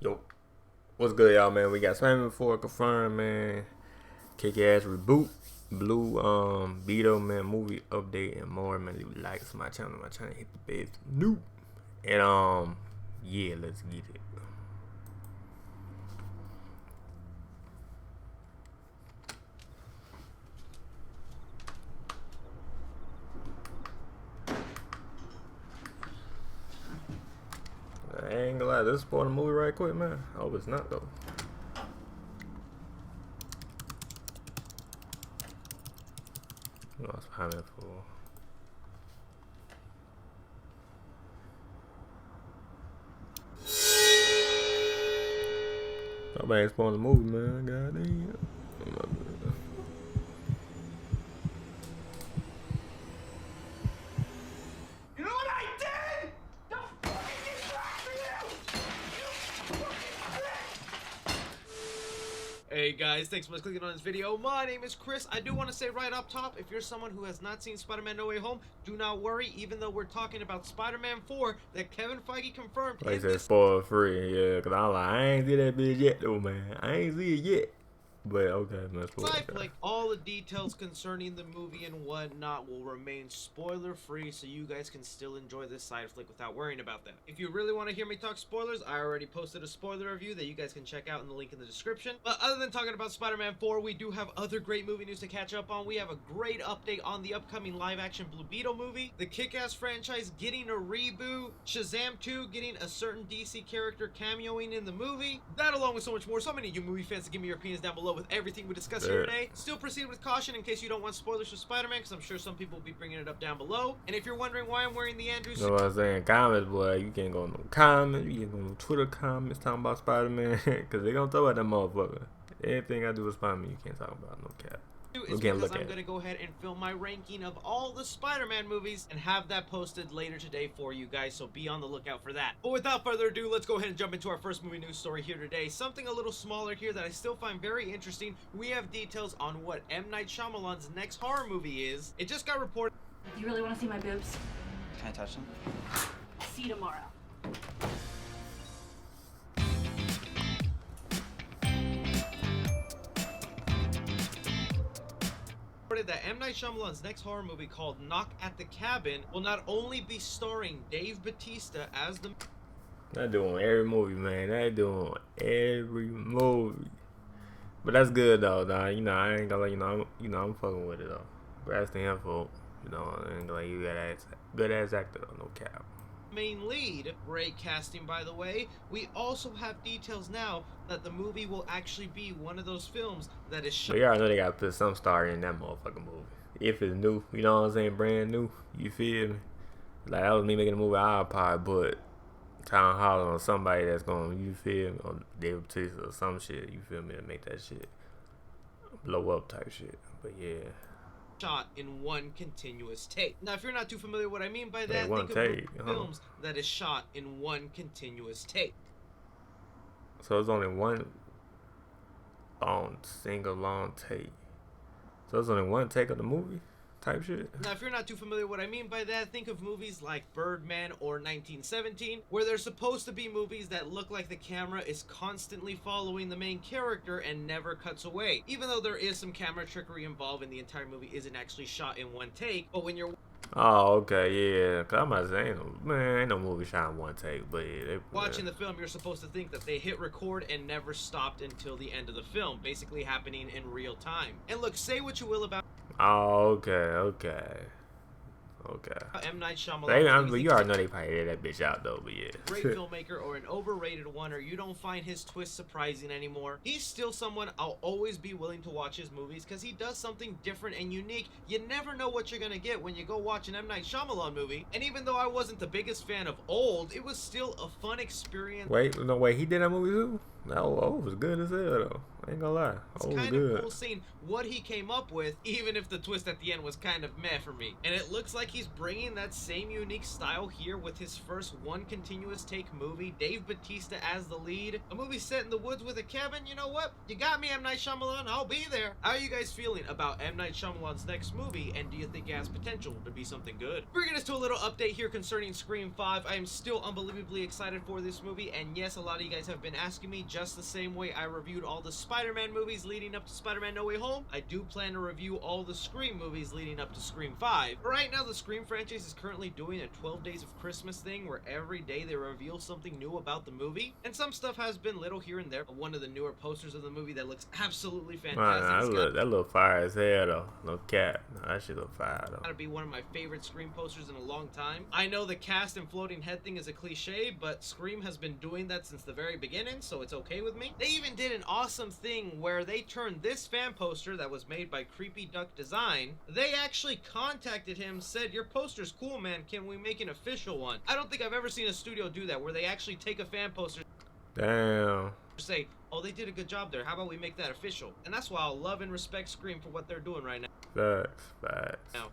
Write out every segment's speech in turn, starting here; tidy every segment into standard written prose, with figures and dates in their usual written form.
Yo, what's good, y'all, man? We got Spider-Man 4 confirmed, man. Kick-ass reboot, blue, Beetle, man, movie update, and more, man. Leave a like to my channel. Hit the bell, new. And, yeah, let's get it. I ain't gonna lie, this spoil the movie right quick, man. I hope it's not, though. What's Spider-Man 4? Nobody ain't spoiling the movie, man. Goddamn. You know what I did? The fucking distract for you! Hey guys, thanks so much for clicking on this video. My name is Chris. I do want to say right up top, if you're someone who has not seen Spider-Man No Way Home, do not worry, even though we're talking about Spider-Man 4 that Kevin Feige confirmed. Like I said, spoiler free, yeah, cause I'm like, I ain't see that bitch yet, though, man. I ain't see it yet. But okay, man, spoiler. Like all the details concerning the movie and whatnot will remain spoiler free, so you guys can still enjoy this side flick without worrying about that. If you really want to hear me talk spoilers, I already posted a spoiler review that you guys can check out in the link in the description. But other than talking about Spider-Man 4, we do have other great movie news to catch up on. We have a great update on the upcoming live-action Blue Beetle movie, the Kick-Ass franchise getting a reboot, Shazam 2 getting a certain DC character cameoing in the movie, that along with so much more. So many of you movie fans to give me your opinions down below with everything we discuss here today. Still proceed with caution in case you don't want spoilers for Spider-Man, because I'm sure some people will be bringing it up down below. And if you're wondering why I'm wearing the Andrew suit, You know what I'm saying? Comments, boy. You can't go no comments. You can't go no Twitter comments talking about Spider-Man. Because they going to throw at that motherfucker. Anything I do with Spider-Man, you can't talk about. No cap. is because I'm going to go ahead and film my ranking of all the Spider-Man movies and have that posted later today for you guys, so be on the lookout for that. But without further ado, let's go ahead and jump into our first movie news story here today. Something a little smaller here that I still find very interesting. We have details on what M. Night Shyamalan's next horror movie is. It just got reported. Do you really want to see my boobs? Can I touch them? See you tomorrow. That M. Night Shyamalan's next horror movie called Knock at the Cabin will not only be starring Dave Bautista as the... That doing every movie, man. That doing every movie. But that's good though, dog. You know, I ain't gonna let I'm fucking with it though. Congrats to him for, you know, I ain't gonna let you good ass actor, no cap. Main lead. Great casting, by the way. We also have details now that the movie will actually be one of those films that is shot. But you already know they gotta put some star in that motherfucking movie. If it's new, you know what I'm saying, brand new. You feel me? Like that was me making a movie, I'd probably put Town Hall on somebody that's going, you feel me, or David Bautista or some shit. You feel me, to make that shit blow up type shit. But yeah. Shot in one continuous take. Now, if you're not too familiar with what I mean by that, one think take, of films that is shot in one continuous take. So it's only one single long take. So it's only one take of the movie type shit. Now, if you're not too familiar with what I mean by that, think of movies like Birdman or 1917, where they're supposed to be movies that look like the camera is constantly following the main character and never cuts away. Even though there is some camera trickery involved and the entire movie isn't actually shot in one take, but when you're Oh, okay, yeah. Cause I'm about to say, ain't no movie shot in one take, but yeah, watching the film, you're supposed to think that they hit record and never stopped until the end of the film, basically happening in real time. And look, say what you will about okay. M. Night Shyamalan. But you already know they probably did that bitch out though, but yeah. Great filmmaker or an overrated one, or you don't find his twist surprising anymore. He's still someone I'll always be willing to watch his movies because he does something different and unique. You never know what you're gonna get when you go watch an M. Night Shyamalan movie. And even though I wasn't the biggest fan of Old, it was still a fun experience. Wait, he did that movie too? No, was good as hell though. Ain't gonna lie. It's Oh, kind good. of cool seeing what he came up with, even if the twist at the end was kind of meh for me. And it looks like he's bringing that same unique style here with his first one continuous take movie, Dave Bautista as the lead. A movie set in the woods with a cabin. You know what? You got me, M. Night Shyamalan. I'll be there. How are you guys feeling about M. Night Shyamalan's next movie, and do you think it has potential to be something good? Bringing us to a little update here concerning Scream 5. I am still unbelievably excited for this movie, and yes, a lot of you guys have been asking me just the same way I reviewed all the Spider-Man movies leading up to Spider-Man No Way Home. I do plan to review all the Scream movies leading up to Scream 5. But right now, the Scream franchise is currently doing a 12 Days of Christmas thing where every day they reveal something new about the movie, and some stuff has been little here and there. One of the newer posters of the movie that looks absolutely fantastic. That look fire as hell though. No cap. That shit look fire though. Gotta be one of my favorite Scream posters in a long time. I know the cast and floating head thing is a cliche, but Scream has been doing that since the very beginning, so it's okay with me. They even did an awesome thing where they turned this fan poster that was made by Creepy Duck Design. They actually contacted him, said, "Your poster's cool, man. Can we make an official one?" I don't think I've ever seen a studio do that, where they actually take a fan poster, Damn. say, "Oh, they did a good job there. How about we make that official?" And that's why I'll love and respect Scream for what they're doing right now. Facts.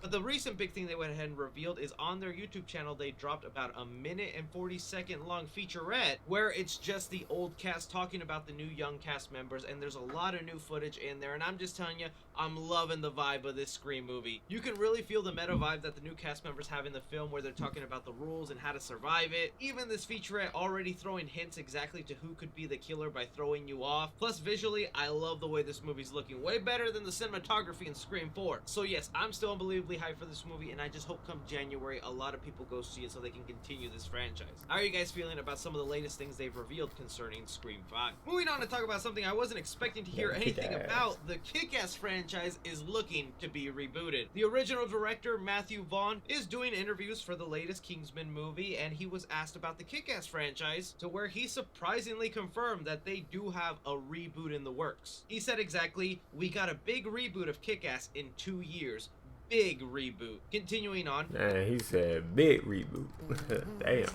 But the recent big thing they went ahead and revealed is on their YouTube channel, they dropped about a 1:40 long featurette where it's just the old cast talking about the new young cast members, and there's a lot of new footage in there, and I'm just telling you, I'm loving the vibe of this Scream movie. You can really feel the meta vibe that the new cast members have in the film, where they're talking about the rules and how to survive it. Even this featurette already throwing hints exactly to who could be the killer by throwing you off. Plus visually, I love the way this movie's looking, way better than the cinematography in Scream 4. So yes, I'm still unbelievably hyped for this movie, and I just hope come January a lot of people go see it so they can continue this franchise. How are you guys feeling about some of the latest things they've revealed concerning Scream 5? Moving on to talk about something I wasn't expecting to hear anything about. The Kick-Ass franchise is looking to be rebooted. The original director, Matthew Vaughn, is doing interviews for the latest Kingsman movie, and he was asked about the Kick-Ass franchise, to where he surprisingly confirmed that they do have a reboot in the works. He said exactly, "We got a big reboot of Kick-Ass in 2 years. Big reboot." Continuing on. Man, he said big reboot. Damn.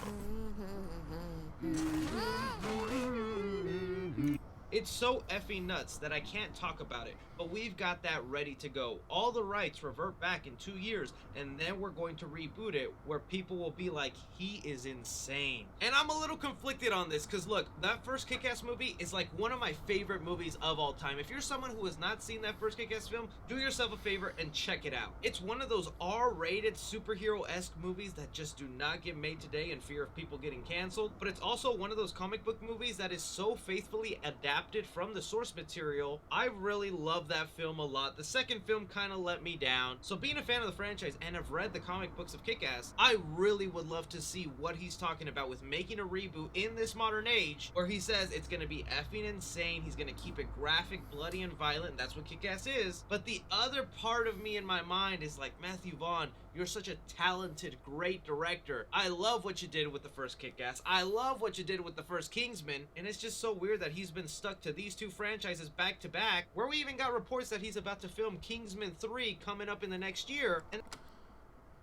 It's so effing nuts that I can't talk about it, but we've got that ready to go. All the rights revert back in 2 years, and then we're going to reboot it where people will be like, "He is insane." And I'm a little conflicted on this, because look, that first Kick-Ass movie is like one of my favorite movies of all time. If you're someone who has not seen that first Kick-Ass film, do yourself a favor and check it out. It's one of those R-rated superhero-esque movies that just do not get made today in fear of people getting canceled, but it's also one of those comic book movies that is so faithfully adapted from the source material. I really love that film a lot. The second film kind of let me down. So being a fan of the franchise and have read the comic books of Kick-Ass, I really would love to see what he's talking about with making a reboot in this modern age, where he says it's going to be effing insane. He's going to keep it graphic, bloody, and violent. And that's what Kick-Ass is. But the other part of me in my mind is like, Matthew Vaughn, you're such a talented, great director. I love what you did with the first Kick-Ass. I love what you did with the first Kingsman. And it's just so weird that he's been stuck to these two franchises back to back, where we even got reports that he's about to film Kingsman 3 coming up in the next year. And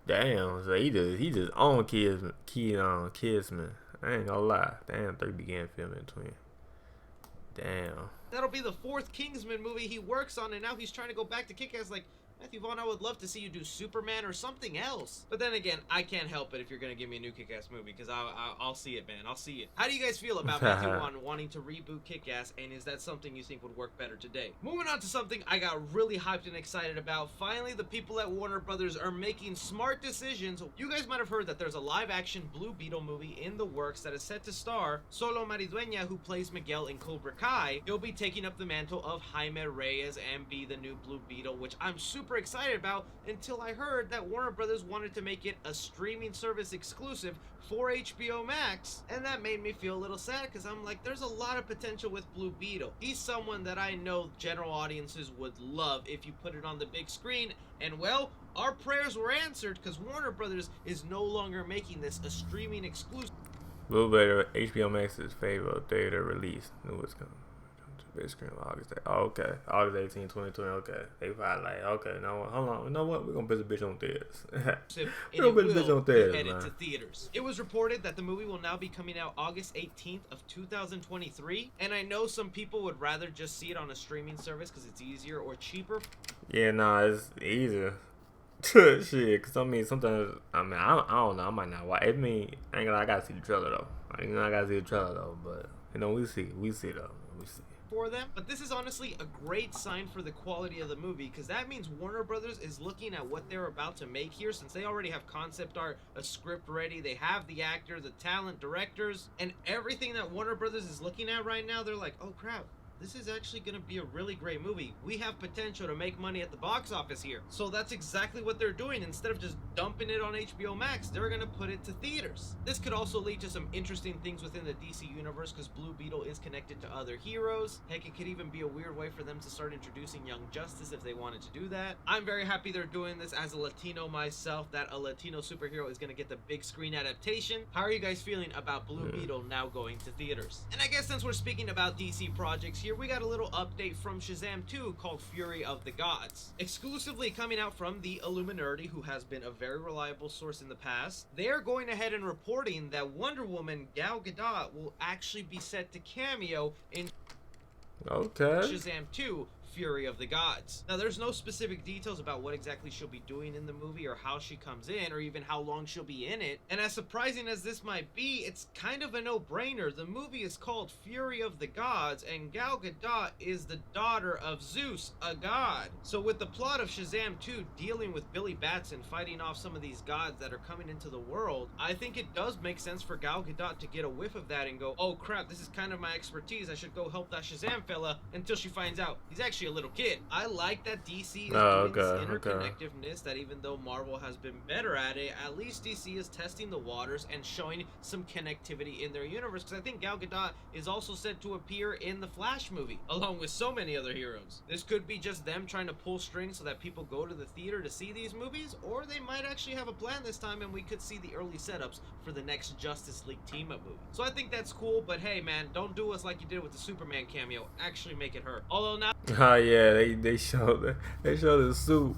Damn, so he just owned Kidsman. I ain't gonna lie. Damn, 3 began filming between. Damn. that'll be the 4th Kingsman movie he works on, and now he's trying to go back to Kick-Ass. Like, Matthew Vaughn, I would love to see you do Superman or something else. But then again, I can't help it if you're going to give me a new Kick-Ass movie, because I'll see it, man. I'll see it. How do you guys feel about Matthew Vaughn wanting to reboot Kick-Ass, and is that something you think would work better today? Moving on to something I got really hyped and excited about. Finally, the people at Warner Brothers are making smart decisions. You guys might have heard that there's a live-action Blue Beetle movie in the works that is set to star SoLLUMINATI, who plays Miguel in Cobra Kai. He'll be taking up the mantle of Jaime Reyes and be the new Blue Beetle, which I'm super excited about, until I heard that Warner Brothers wanted to make it a streaming service exclusive for HBO Max, and that made me feel a little sad, because I'm like, there's a lot of potential with Blue Beetle. He's someone that I know general audiences would love if you put it on the big screen, and well, our prayers were answered, because Warner Brothers is no longer making this a streaming exclusive. Blue Beetle, HBO Max's favorite theater release. Knew it's coming. big screen August. Oh, okay. August 18, 2020. Okay. They probably like, okay, no, hold on. You know what? We're gonna put the bitch on theaters. We're gonna put the bitch on theaters, headed man. to theaters. It was reported that the movie will now be coming out August 18th of 2023, and I know some people would rather just see it on a streaming service because it's easier or cheaper. Yeah, nah, it's easier. Shit, cause I mean, sometimes I don't know. I might not watch. I mean, I ain't gonna. I gotta see the trailer though. I gotta see the trailer though. But you know, we see though. We see. For them, but this is honestly a great sign for the quality of the movie, because that means Warner Brothers is looking at what they're about to make here, since they already have concept art, a script ready, they have the actor, the talent, directors, and everything that Warner Brothers is looking at right now. They're like, oh crap, this is actually going to be a really great movie. We have potential to make money at the box office here. So that's exactly what they're doing. Instead of just dumping it on HBO Max, they're going to put it to theaters. This could also lead to some interesting things within the DC universe, because Blue Beetle is connected to other heroes. Heck, it could even be a weird way for them to start introducing Young Justice if they wanted to do that. I'm very happy they're doing this as a Latino myself, that a Latino superhero is going to get the big screen adaptation. How are you guys feeling about Blue Beetle now going to theaters? And I guess since we're speaking about DC projects here, we got a little update from Shazam 2 called Fury of the Gods. Exclusively coming out from the Illuminati, who has been a very reliable source in the past. They're going ahead and reporting that Wonder Woman Gal Gadot will actually be set to cameo in Shazam 2 Fury of the Gods. Now, there's no specific details about what exactly she'll be doing in the movie, or how she comes in, or even how long she'll be in it. And as surprising as this might be, it's kind of a no-brainer. The movie is called Fury of the Gods, and Gal Gadot is the daughter of Zeus, a god. So with the plot of Shazam 2 dealing with Billy Batson fighting off some of these gods that are coming into the world, I think it does make sense for Gal Gadot to get a whiff of that and go, oh crap, this is kind of my expertise, I should go help that Shazam fella, until she finds out he's actually a little kid. I like that DC is doing this interconnectiveness, that even though Marvel has been better at it, at least DC is testing the waters and showing some connectivity in their universe, because I think Gal Gadot is also said to appear in the Flash movie, along with so many other heroes. This could be just them trying to pull strings so that people go to the theater to see these movies, or they might actually have a plan this time and we could see the early setups for the next Justice League team-up movie. So I think that's cool, but hey man, don't do us like you did with the Superman cameo. Actually make it hurt. Although now yeah, they showed the suit,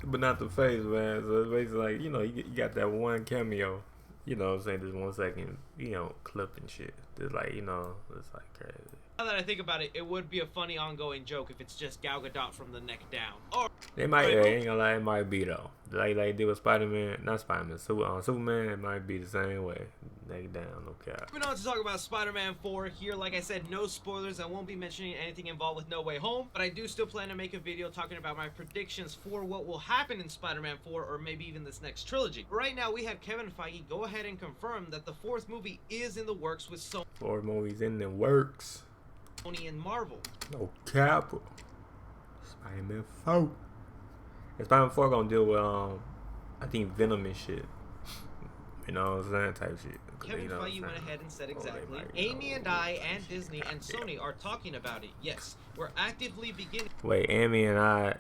but not the face, man. So it's basically like, you know, you got that one cameo, you know what I'm saying, just 1 second, you know, clip and shit. It's like, you know, it's like crazy. Now that I think about it, it would be a funny ongoing joke if it's just Gal Gadot from the neck down. Or they might, I ain't gonna lie, it might be though. Like they did with Spider-Man, not Spider-Man, Superman, it might be the same way. Neck down, no cap. Moving on to talk about Spider-Man 4 here. Like I said, no spoilers. I won't be mentioning anything involved with No Way Home, but I do still plan to make a video talking about my predictions for what will happen in Spider-Man 4, or maybe even this next trilogy. Right now, we had Kevin Feige go ahead and confirm that the 4th movie is in the works with Sony. 4 movies in the works. Sony and Marvel. No cap. Spider-Man 4. And Spider-Man 4 gonna deal with I think Venom and shit. You know what I'm saying? Type shit. Kevin Feige went ahead and said exactly, Amy and I and Disney and Sony are talking about it. Yes, we're actively beginning Amy and I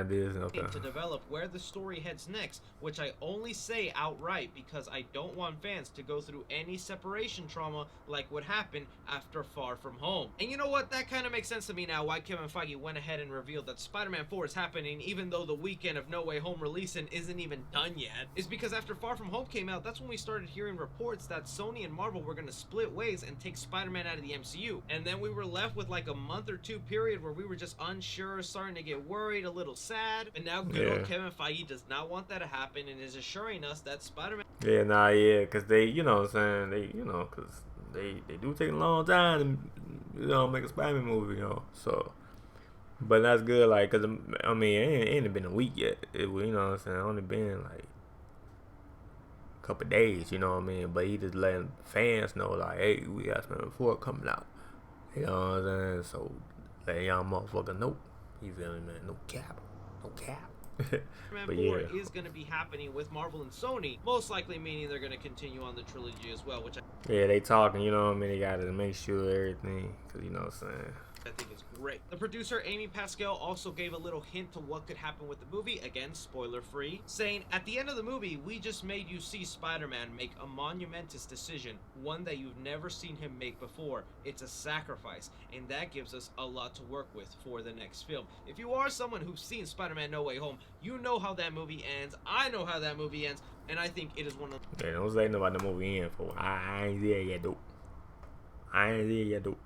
Disney. Okay. To develop where the story heads next, which I only say outright because I don't want fans to go through any separation trauma like what happened after Far From Home. And you know what? That kind of makes sense to me now why Kevin Feige went ahead and revealed that Spider-Man 4 is happening even though the weekend of No Way Home releasing isn't even done yet. Is because after Far From Home came out, that's when we started hearing reports that Sony and Marvel were going to split ways and take Spider-Man out of the MCU. And then we were left with like a month or two period where we were just unsure, starting to get worried, a little sad. And now good old Kevin Feige does not want that to happen and is assuring us that Spider-Man... because they, you know what I'm saying, because they do take a long time to, make a Spider-Man movie, so... But that's good, like, because, I mean, it ain't been a week yet. You know what I'm saying, only been, like, couple days, you know what I mean, but he just letting fans know like, hey, we got Spider-Man 4 coming out, you know what I'm saying, so let y'all motherfucker know, you feel me, man, no cap. But 4 is going to be happening with Marvel and Sony, most likely meaning they're going to continue on the trilogy as well, which they talking, you know what I mean, they got to make sure everything, because you know what I'm saying. I think is great. The producer, Amy Pascal, also gave a little hint to what could happen with the movie, again, spoiler free, saying, at the end of the movie, we just made you see Spider-Man make a monumentous decision, one that you've never seen him make before. It's a sacrifice, and that gives us a lot to work with for the next film. If you are someone who's seen Spider-Man No Way Home, you know how that movie ends, I know how that movie ends, and I think it is one of the... don't say nothing about the movie end, for I ain't there yet, dude. I ain't there yet, dude.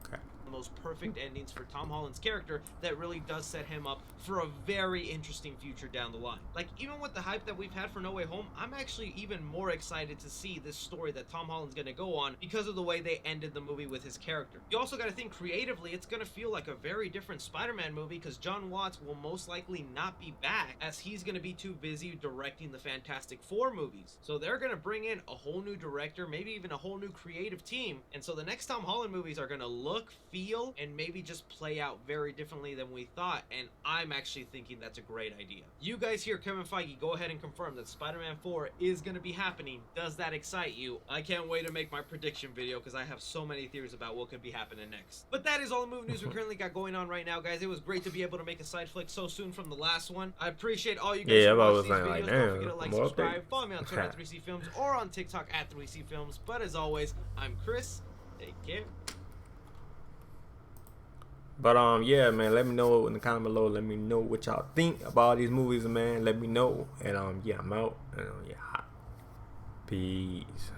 Okay. the most perfect endings for Tom Holland's character that really does set him up for a very interesting future down the line. Like, even with the hype that we've had for No Way Home, I'm actually even more excited to see this story that Tom Holland's gonna go on because of the way they ended the movie with his character. You also gotta think creatively, it's gonna feel like a very different Spider-Man movie because John Watts will most likely not be back as he's gonna be too busy directing the Fantastic Four movies. So they're gonna bring in a whole new director, maybe even a whole new creative team, and so the next Tom Holland movies are gonna look, feel, and maybe just play out very differently than we thought, and I'm actually thinking that's a great idea. You guys hear Kevin Feige go ahead and confirm that Spider-Man 4 is gonna be happening. Does that excite you? I can't wait to make my prediction video because I have so many theories about what could be happening next. But that is all the movie news we currently got going on right now, guys. It was great to be able to make a side flick so soon from the last one. I appreciate all you guys who watch these videos. Like, don't forget to like, subscribe, follow me on Twitter at 3C Films or on TikTok at 3C Films. But as always, I'm Chris. Take care. But yeah, man, let me know in the comment below. Let me know what y'all think about all these movies, man. Let me know. And yeah, I'm out. And yeah, peace.